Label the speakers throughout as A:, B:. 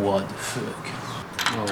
A: What the fuck. Oh.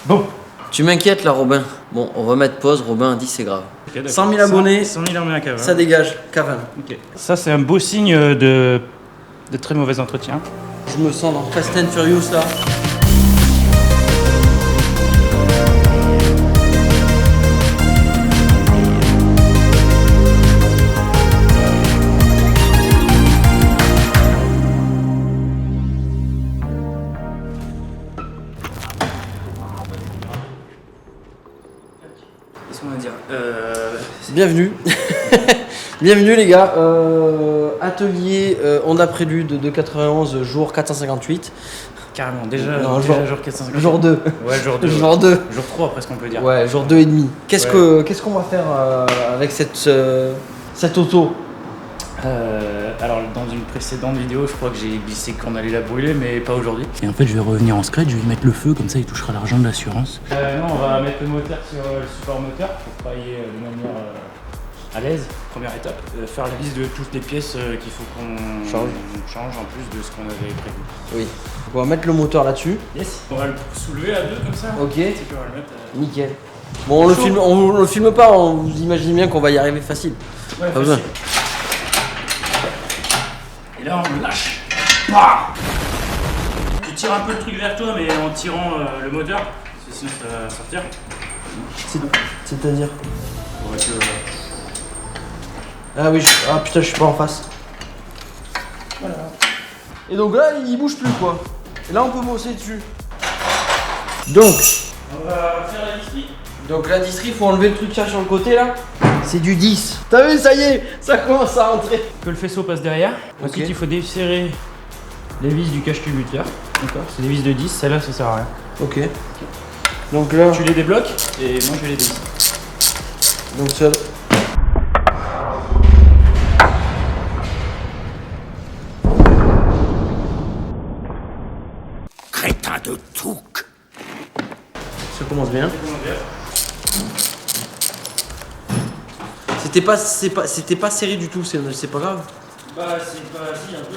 A: Bon. Tu m'inquiètes là, Robin. Bon, on va mettre pause. Robin a dit c'est grave.
B: Okay,
A: 100 000 abonnés.
B: 100 000 abonnés à Cavan.
A: Ça dégage. Cavan.
B: Okay. Ça, c'est un beau signe de très mauvais entretien.
A: Je me sens dans Fast and Furious là.
B: Qu'est-ce qu'on va dire
A: Bienvenue. Bienvenue les gars. Atelier Honda Prélude de 91, jour 458.
B: Carrément, déjà,
A: non,
B: déjà jour 458.
A: Jour 2.
B: Ouais, jour 2.
A: Jour 2.
B: Jour 3 presque on peut dire.
A: Ouais, jour 2 et demi. Qu'est-ce qu'on va faire avec cette auto?
B: Alors dans une précédente vidéo, je crois que j'ai glissé qu'on allait la brûler, mais pas aujourd'hui. Et en fait, je vais revenir en scratch, je vais y mettre le feu, comme ça il touchera l'argent de l'assurance. Non, on va mettre le moteur sur le support moteur pour travailler de manière à l'aise. Première étape, faire la liste de toutes les pièces qu'il faut qu'on change en plus de ce qu'on avait prévu.
A: Oui. On va mettre le moteur là-dessus.
B: Yes. On va le soulever à deux comme ça.
A: Ok.
B: Et puis on va le mettre.
A: Nickel. Bon, on le filme pas, on vous imagine bien qu'on va y arriver facile.
B: Ouais,
A: pas besoin.
B: Et là on le lâche. Bah, tu tires un peu le truc vers toi, mais en tirant le moteur, parce que sinon ça va sortir.
A: C'est-à-dire
B: Ouais,
A: Ah oui, ah putain, je suis pas en face.
B: Voilà.
A: Et donc là, il bouge plus quoi. Et là, on peut bosser dessus. Donc,
B: on va faire la distrie.
A: Donc la distrie, il faut enlever le truc là sur le côté là. C'est du 10. T'as vu, ça y est, ça commence à rentrer.
B: Que le faisceau passe derrière. Ensuite, il faut desserrer les vis du cache-culbuteur. D'accord. C'est des vis de 10, celle-là ça sert à rien.
A: Ok. Donc là.
B: Tu les débloques et moi je vais les dévisser.
A: Donc ça.
C: Crétin de Touk.
A: Ça commence bien. C'était pas serré du tout, c'est pas grave.
B: Bah c'est pas si un peu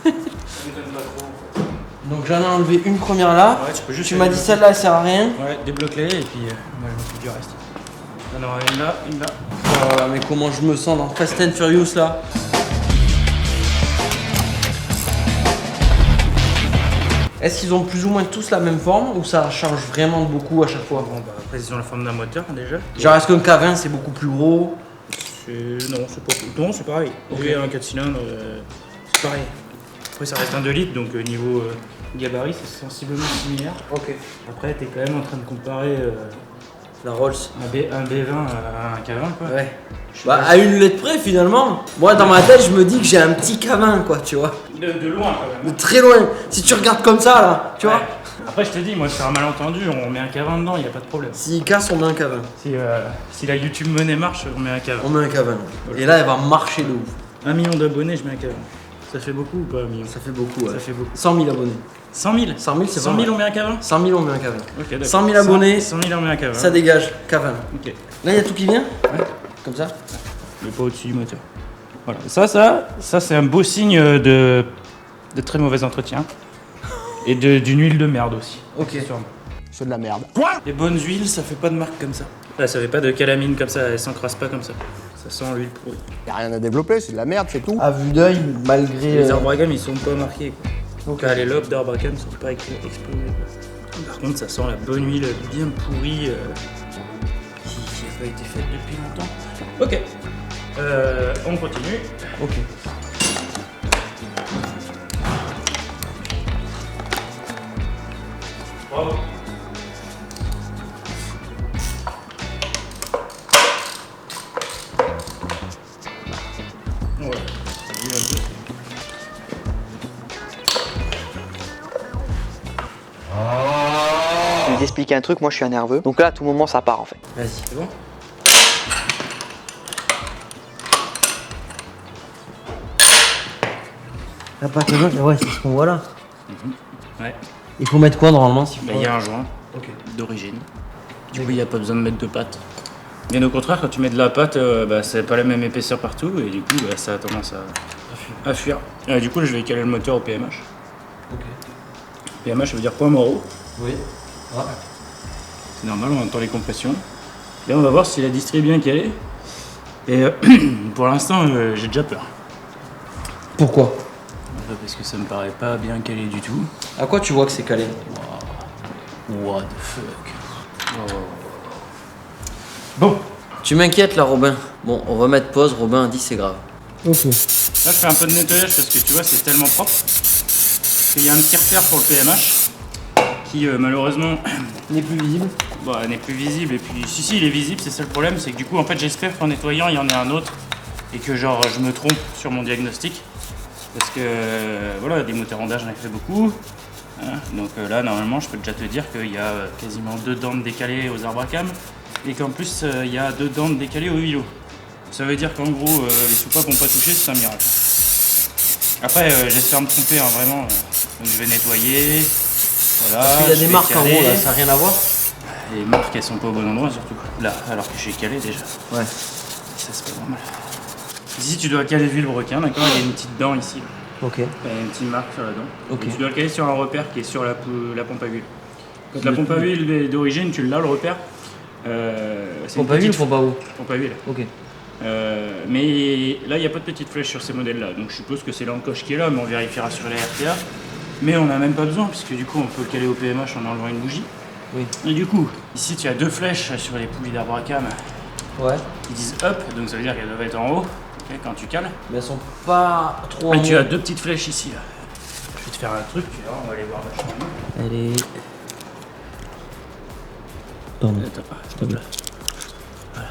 B: mais ça m'étonne pas trop en fait.
A: Donc j'en ai enlevé une première là.
B: Ouais, tu peux juste.
A: Tu m'as dit celle-là elle sert à rien.
B: Ouais, débloque-les et puis moi je m'occupe du reste. Il y en aura une là, une là.
A: Oh là, mais comment je me sens dans Fast and Furious là. Est-ce qu'ils ont plus ou moins tous la même forme ou ça change vraiment beaucoup à chaque fois?
B: Bon bah après ils ont la forme d'un moteur déjà.
A: Genre est-ce qu'un K20 c'est beaucoup plus gros?
B: Non, c'est pas. Non, c'est pareil. Okay. Un 4 cylindres, c'est pareil. Après ça reste un 2 litres donc niveau gabarit c'est sensiblement similaire.
A: Ok.
B: Après t'es quand même en train de comparer
A: la Rolls.
B: Un B20 à un K20 quoi.
A: Ouais. Bah à une lettre près finalement. Moi dans ma tête je me dis que j'ai un petit K20 quoi, tu vois.
B: De loin quand même.
A: De très loin. Si tu regardes comme ça là, tu vois.
B: Après je te dis, moi c'est un malentendu, on met un K20 dedans, y a pas de problème.
A: S'il casse, on met un K20.
B: Si la YouTube monnaie marche, on met un K20.
A: On met un K20. Et là elle va marcher de ouf.
B: 1 million d'abonnés, je mets un K20. Ça fait beaucoup ou pas 1 million?
A: Ça fait beaucoup, ouais.
B: Ça fait beaucoup.
A: 100 000 abonnés.
B: 100 000
A: 100 000 c'est
B: 100 000 on met un K20?
A: 100 000 on met un K20.
B: Ok, d'accord.
A: 100 000 abonnés.
B: 100 000 on met un K20.
A: Ça dégage, K20.
B: Ok.
A: Là il y a tout qui vient?
B: Ouais.
A: Comme ça?
B: Mais pas au-dessus du moteur. Voilà. Ça c'est un beau signe de très mauvais entretien. Et d'une huile de merde aussi.
A: Ok.
C: C'est de la merde.
B: Les bonnes huiles, ça fait pas de marque comme ça. Là, ça fait pas de calamine comme ça, elle s'encrasse pas comme ça. Ça sent l'huile pourrie.
C: Y'a rien à développer, c'est de la merde, c'est tout.
A: À vue d'œil, malgré.
B: Les arbres à gamme, ils sont pas marqués quoi.
A: Donc
B: les lobes d'arbres à gamme sont pas explosés quoi. Par contre, ça sent la bonne huile bien pourrie qui a pas été faite depuis longtemps. Ok. On continue.
A: Ok.
B: Bravo. Ouais, ça vive un peu.
D: Je vais vous expliquer un truc, moi je suis un nerveux. Donc là à tout moment ça part en fait.
A: Vas-y.
B: C'est bon?
A: La pâte à joint, ouais, c'est ce qu'on voit là.
B: Ouais.
A: Il faut mettre quoi normalement si
B: Il y a un joint d'origine. Du coup, il n'y a pas besoin de mettre de pâte. Bien au contraire, quand tu mets de la pâte, c'est pas la même épaisseur partout et du coup, ça a tendance à fuir. Du coup, je vais caler le moteur au PMH. PMH, ça veut dire point moraux.
A: Oui. Ah.
B: C'est normal, on entend les compressions. Là, on va voir si la distrie est bien calée. Et pour l'instant, j'ai déjà peur.
A: Pourquoi?
B: Parce que ça me paraît pas bien calé du tout.
A: À quoi tu vois que c'est calé?
B: What the fuck.
A: Bon. Tu m'inquiètes là, Robin. Bon, on va mettre pause. Robin a dit c'est grave.
C: Ok.
B: Là, je fais un peu de nettoyage parce que tu vois, c'est tellement propre qu'il y a un petit repère pour le PMH qui, malheureusement,
A: N'est plus visible.
B: n'est plus visible. Et puis, si, il est visible, c'est ça le problème. C'est que du coup, en fait, j'espère qu'en nettoyant, il y en ait un autre et que, genre, je me trompe sur mon diagnostic. Parce que, voilà, des moteurs Honda, j'en ai fait beaucoup. Hein. Donc là, normalement, je peux déjà te dire qu'il y a quasiment 2 dents de décalées aux arbres à cam et qu'en plus, il y a 2 dents de décalées au vélo. Ça veut dire qu'en gros, les soupapes n'ont pas touché, c'est un miracle. Après, j'espère me tromper, hein, vraiment. Donc je vais nettoyer. Voilà.
A: Parce qu'il y a
B: je
A: des
B: vais
A: marques en
B: caler.
A: haut là, ça n'a rien à voir.
B: Les marques, elles sont pas au bon endroit, surtout. Là, alors que je suis calé déjà.
A: Ouais.
B: Ça, c'est pas normal. Ici, tu dois caler le vilebrequin, d'accord? Il y a une petite dent ici.
A: Ok.
B: Il y a une petite marque sur la dent.
A: Ok.
B: Et tu dois le caler sur un repère qui est sur la pompe à huile. Quand la pompe à huile est d'origine, tu l'as le repère. C'est
A: Pompe
B: une
A: à huile,
B: petite
A: pompe à eau.
B: pompe à huile.
A: Ok.
B: Mais là, il n'y a pas de petite flèche sur ces modèles-là. Donc je suppose que c'est l'encoche qui est là, mais on vérifiera sur les RTA. Mais on n'a même pas besoin, puisque du coup, on peut le caler au PMH en enlevant une bougie.
A: Oui.
B: Et du coup, ici, tu as 2 flèches sur les poulies d'arbre à cam
A: Ouais.
B: qui disent up, donc ça veut dire qu'elles doivent être en haut, ok, quand tu cales.
A: Mais elles sont pas trop en
B: Et tu
A: haut.
B: as 2 petites flèches ici, là. Je vais te faire un truc, tu vois, on va aller voir vachement mieux.
A: Elle est. Pardon.
B: Attends, stop là. Voilà.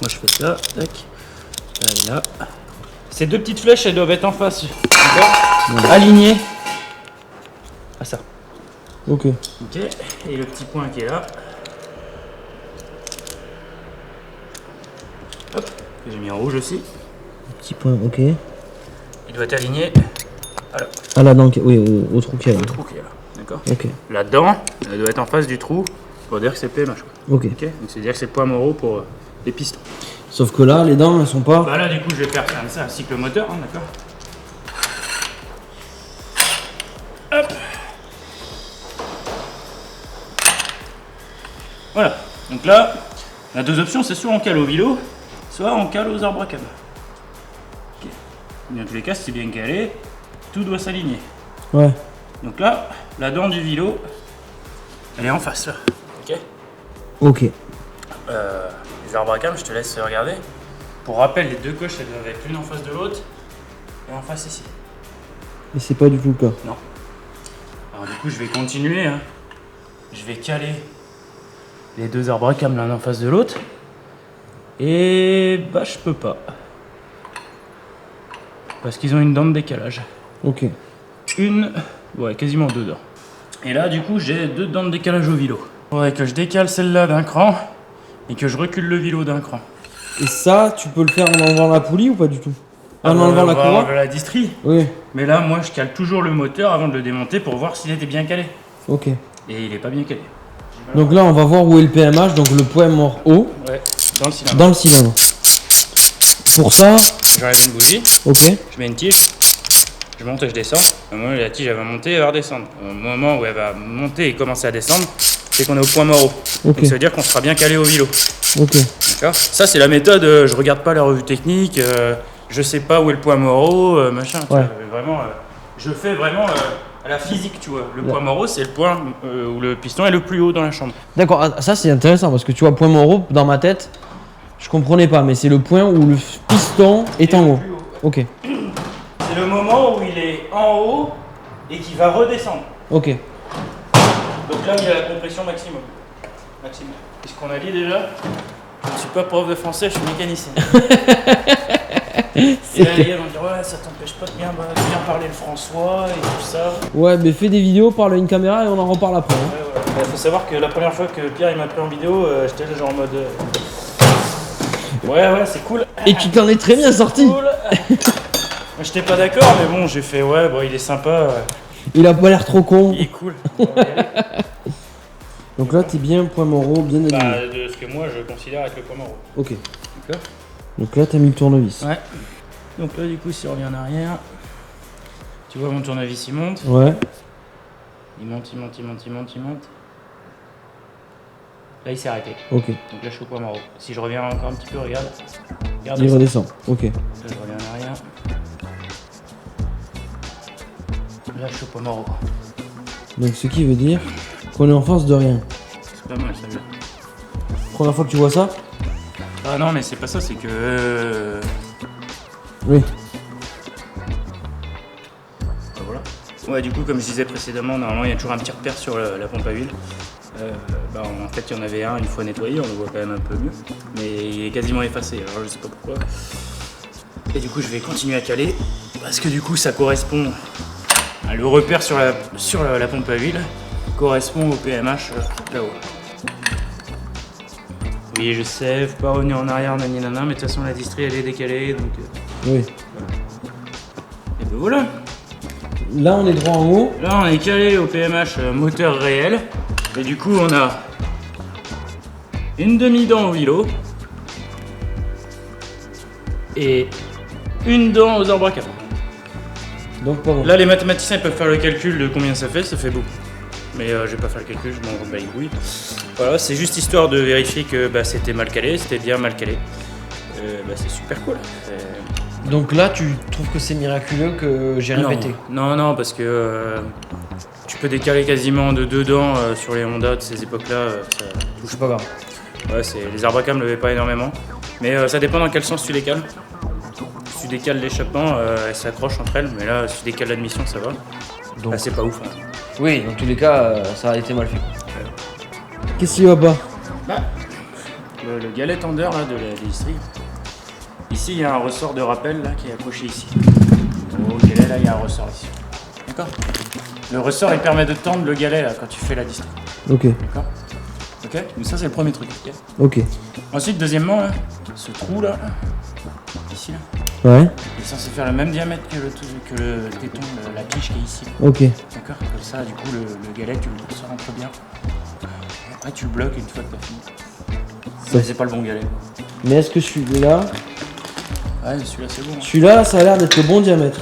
B: Moi je fais ça, tac. Elle est là. Ces 2 petites flèches, elles doivent être en face, d'accord? Alignées à ça.
C: Ok.
B: Ok. Et le petit point qui est là. Hop. Que j'ai mis en rouge aussi.
C: Petit point, ok.
B: Il doit être aligné
C: Ah là, donc, oui, au trou qui est là.
B: au trou qui est là. D'accord?
C: Ok.
B: La dent, elle doit être en face du trou pour dire que c'est PMH. Quoi.
C: Ok.
B: Ok. Donc c'est dire que c'est le point moraux pour les pistons.
C: Sauf que là, les dents, elles sont pas.
B: Bah là du coup je vais faire comme ça un cycle moteur, hein, d'accord? Hop. Voilà. Donc là, on a 2 options, c'est soit on cale au vélo, soit on cale aux arbres à cam. Ok. Dans tous les cas, si c'est bien calé, tout doit s'aligner.
C: Ouais.
B: Donc là, la dent du vélo, elle est en face là. Ok.
C: Ok.
B: Les arbres à cam, je te laisse regarder. Pour rappel, les 2 coches, elles doivent être l'une en face de l'autre et en face ici.
C: Mais c'est pas du tout le cas.
B: Non. Alors du coup, je vais continuer. Hein. Je vais caler les 2 arbres à cam l'un en face de l'autre. Et bah, je peux pas. Parce qu'ils ont une dent de décalage.
C: Ok.
B: Ouais, quasiment 2 dents. Et là, du coup, j'ai 2 dents de décalage au vélo. Il faudrait que je décale celle-là d'un cran et que je recule le vélo d'un cran.
C: Et ça, tu peux le faire en enlevant la poulie ou pas du tout? En
B: Ah,
C: enlevant la
B: on va
C: courroie?
B: enlever la distrie.
C: Oui.
B: Mais là, moi, je cale toujours le moteur avant de le démonter pour voir s'il était bien calé.
C: Ok.
B: Et il est pas bien calé.
C: Donc là, on va voir où est le PMH, donc le point mort haut,
B: Ouais, dans le cylindre.
C: dans le cylindre. Pour ça,
B: J'enlève une bougie,
C: ok.
B: je mets une tige, je monte et je descends. Au moment où la tige elle va monter, elle va redescendre. Au moment où elle va monter et commencer à descendre, c'est qu'on est au point mort haut.
C: Ok.
B: Donc ça veut dire qu'on sera bien calé au vélo.
C: Ok.
B: D'accord? Ça, c'est la méthode, je regarde pas la revue technique, je sais pas où est le point mort haut, machin. Tu
C: Ouais.
B: vois, vraiment, je fais vraiment à la physique, tu vois. Le point mort haut, c'est le point où le piston est le plus haut dans la chambre.
C: D'accord, ah, ça c'est intéressant parce que tu vois, point mort haut, dans ma tête, je comprenais pas, mais c'est le point où le piston est en haut.
B: Plus haut.
C: Ok.
B: C'est le moment où il est en haut et qui va redescendre.
C: Ok.
B: Donc là, il y a la compression maximum. Qu'est-ce qu'on a dit déjà? Je ne suis pas prof de français, je suis mécanicien. Et là, les gars vont dire ouais, ça t'empêche pas de bien parler le François et tout ça.
C: Ouais, mais fais des vidéos, parle à une caméra et on en reparle après. Hein.
B: Ouais. Faut savoir que la première fois que Pierre il m'a pris en vidéo, j'étais là genre en mode. Ouais, c'est cool.
C: Et tu t'en es très bien sorti.
B: Cool. J'étais pas d'accord, mais bon, j'ai fait ouais, bon, il est sympa.
C: Il a pas l'air trop con.
B: Il est cool.
C: Donc là, t'es bien point mort haut, bien aligné.
B: Bah, de ce que moi je considère être le point mort.
C: Ok.
B: D'accord.
C: Donc là, t'as mis le tournevis.
B: Ouais. Donc là, du coup, si on revient en arrière, tu vois mon tournevis il monte.
C: Ouais.
B: Il monte. Là, il s'est arrêté.
C: Ok.
B: Donc là, je suis au point mort. Si je reviens encore un petit peu, regarde.
C: Il redescend. Ok.
B: Là, je reviens en arrière. Là, je suis au point mort.
C: Donc ce qui veut dire qu'on est en face de rien.
B: C'est pas mal, ça vient.
C: Première fois que tu vois ça?
B: Ah non, mais c'est pas ça, c'est que...
C: Oui.
B: Voilà. Ouais, du coup, comme je disais précédemment, normalement, il y a toujours un petit repère sur la pompe à huile. En fait, il y en avait un une fois nettoyé, on le voit quand même un peu mieux. Mais il est quasiment effacé, alors je sais pas pourquoi. Et du coup, je vais continuer à caler, parce que du coup, ça correspond... Le repère sur la pompe à huile correspond au PMH là-haut. Oui, je sais, faut pas revenir en arrière, mais de toute façon, la distrie, elle est décalée, donc...
C: Oui.
B: Et ben voilà.
C: Là on est droit en haut.
B: Là, on est calé au PMH moteur réel. Et du coup, on a une demi-dent au vélo et une dent aux arbres à câbles.
C: Donc pas bon.
B: Là, les mathématiciens peuvent faire le calcul de combien ça fait beaucoup. Mais je vais pas faire le calcul, je m'en bats les couilles. Voilà, c'est juste histoire de vérifier que c'était mal calé, c'était bien mal calé. C'est super cool.
C: Donc là tu trouves que c'est miraculeux que j'ai répété?
B: Non, parce que tu peux décaler quasiment de 2 dents sur les Honda de ces époques-là.
C: C'est pas grave.
B: Ouais, les arbres à câbles ne levaient pas énormément. Mais ça dépend dans quel sens tu décales. Si tu décales l'échappement, elles s'accrochent entre elles. Mais là, si tu décales l'admission, ça va.
C: Donc...
B: Là, c'est pas ouf. Hein.
C: Oui, dans tous les cas, ça a été mal fait. Qu'est-ce qui va pas?
B: Le galet tendeur là, de la distrie. Ici, il y a un ressort de rappel là, qui est accroché ici. Au galet, là, il y a un ressort ici. D'accord? Le ressort, il permet de tendre le galet là, quand tu fais la distrie.
C: Ok.
B: D'accord? Ok? Donc ça, c'est le premier truc. Okay.
C: Ok.
B: Ensuite, deuxièmement, là, ce trou là, ici là,
C: Ouais.
B: il est censé faire le même diamètre que le téton, la tige qui est ici.
C: Ok.
B: D'accord? Comme ça, du coup, le galet, tu le rentres bien. Après, tu le bloques une fois que t'as fini.
C: Ça...
B: Mais c'est pas le bon galet.
C: Mais est-ce que celui-là...
B: Ouais, celui-là, c'est bon.
C: Celui-là, ça a l'air d'être le bon diamètre.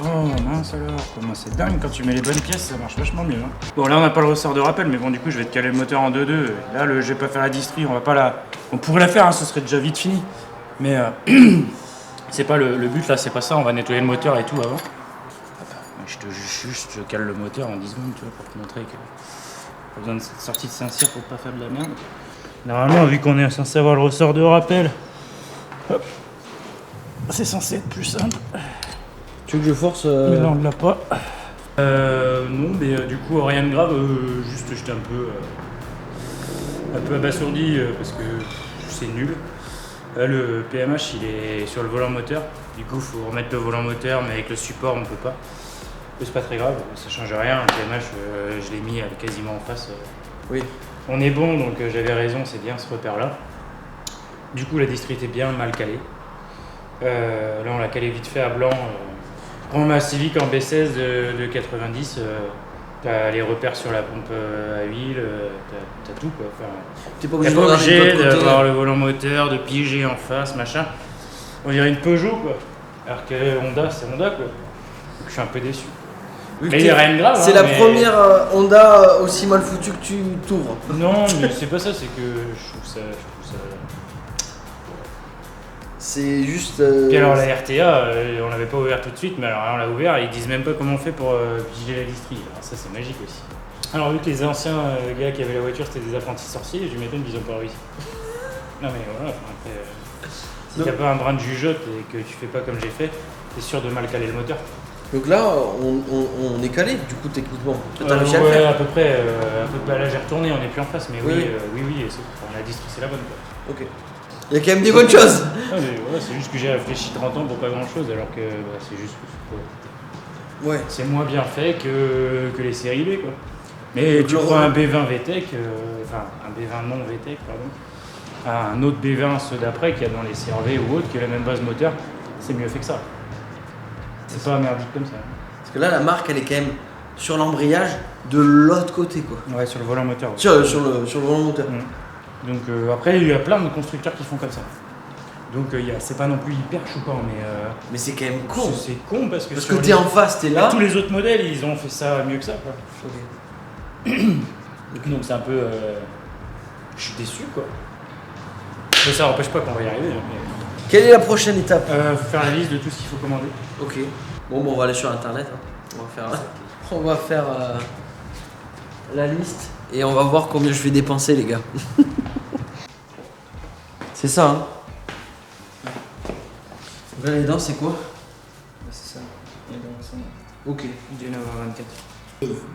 B: Oh mince alors, comment c'est dingue, quand tu mets les bonnes pièces, ça marche vachement mieux. Hein. Bon, là, on n'a pas le ressort de rappel, mais bon, du coup, je vais te caler le moteur en 2-2. Là, je vais pas faire la distrie, on va pas la... On pourrait la faire, hein, ce serait déjà vite fini. Mais c'est pas le but, là, c'est pas ça. On va nettoyer le moteur et tout avant. Je cale le moteur en 10 secondes, tu vois, pour te montrer que pas besoin de cette sortie de Saint-Cyr pour pas faire de la merde. Normalement, vu qu'on est censé avoir le ressort de rappel, hop, c'est censé être plus simple.
C: Tu veux que je force
B: Mais là, on ne l'a pas. Non, mais du coup, rien de grave. Juste, j'étais un peu abasourdi parce que c'est nul. Le PMH, il est sur le volant moteur. Du coup, il faut remettre le volant moteur, mais avec le support, on ne peut pas. C'est pas très grave, ça change rien. Le PMH, je l'ai mis quasiment en face.
C: Oui.
B: On est bon, donc j'avais raison, c'est bien ce repère-là. Du coup, la distrie était bien mal calée. Là, on l'a calé vite fait à blanc. Prends ma Civic en B16 de 90, t'as les repères sur la pompe à huile, t'as tout quoi. Enfin,
C: T'es pas
B: t'es pas obligé d'avoir le volant moteur, de piéger en face, machin. On dirait une Peugeot quoi. Alors que Honda, c'est Honda quoi. Donc, je suis un peu déçu. Mais il n'y a rien de grave.
C: C'est
B: hein,
C: la première Honda aussi mal foutue que tu t'ouvres.
B: Non, mais c'est pas ça, c'est que je trouve ça.
C: C'est juste.
B: Puis alors la RTA, on l'avait pas ouvert tout de suite, mais alors on l'a ouvert et ils disent même pas comment on fait pour vigiler la distrie. Alors ça c'est magique aussi. Alors vu que les anciens gars qui avaient la voiture c'était des apprentis sorciers, je m'étonne qu'ils ont pas réussi. Non mais voilà, après, si t'as pas un brin de jugeote et que tu fais pas comme j'ai fait, t'es sûr de mal caler le moteur.
C: Donc là, on est calé du coup techniquement. T'as réussi à le
B: Ouais,
C: faire.
B: à peu près. Là j'ai retourné, on est plus en face, mais oui, la distrie c'est la bonne quoi.
C: Ok. Il y a quand même des bonnes choses.
B: Non, mais voilà, c'est juste que j'ai réfléchi 30 ans pour pas grand chose, alors que c'est juste que c'est moins bien fait que les séries B quoi. Mais tu prends un B20 VTEC, un B20 non VTEC, pardon, un autre B20 ceux d'après qu'il y a dans les CRV ou autres qui a la même base moteur, c'est mieux fait que ça. C'est pas merdique comme ça.
C: Parce que là, la marque elle est quand même sur l'embrayage de l'autre côté quoi.
B: Ouais, sur le volant moteur. Ouais.
C: Sur le volant moteur.
B: Donc après, il y a plein de constructeurs qui font comme ça. Donc c'est pas non plus hyper choquant,
A: Mais c'est quand même con.
B: c'est con parce que
A: Parce
B: sur
A: que t'es en face, t'es là.
B: tous les autres modèles, ils ont fait ça mieux que ça, quoi. Donc c'est un peu... je suis déçu, quoi. Mais ça n'empêche pas qu'on va y arriver.
A: Quelle est la prochaine étape?
B: Faut faire la liste de tout ce qu'il faut commander.
A: Ok. Bon, on va aller sur internet. Hein. On va faire la liste et on va voir combien je vais dépenser, les gars. C'est ça, hein. Donc là, les dents, c'est quoi?
B: C'est ça. Et donc, ça...
A: Ok.
B: Du 9 à 24.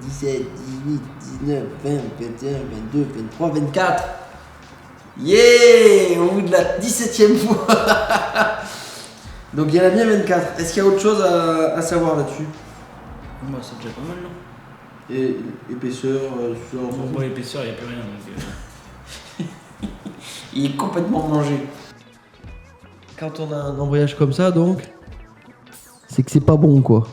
A: 17, 18, 19, 20, 21, 22, 23, 24. Yeah! Au bout de la 17e fois. Donc il y en a bien 24. Est-ce qu'il y a autre chose à savoir là-dessus?
B: Moi, c'est déjà pas mal, non?
A: Et épaisseur,
B: Pour l'épaisseur, il n'y a plus rien. Donc,
A: il est complètement mangé. Quand on a un embrayage comme ça, donc, c'est que c'est pas bon, quoi.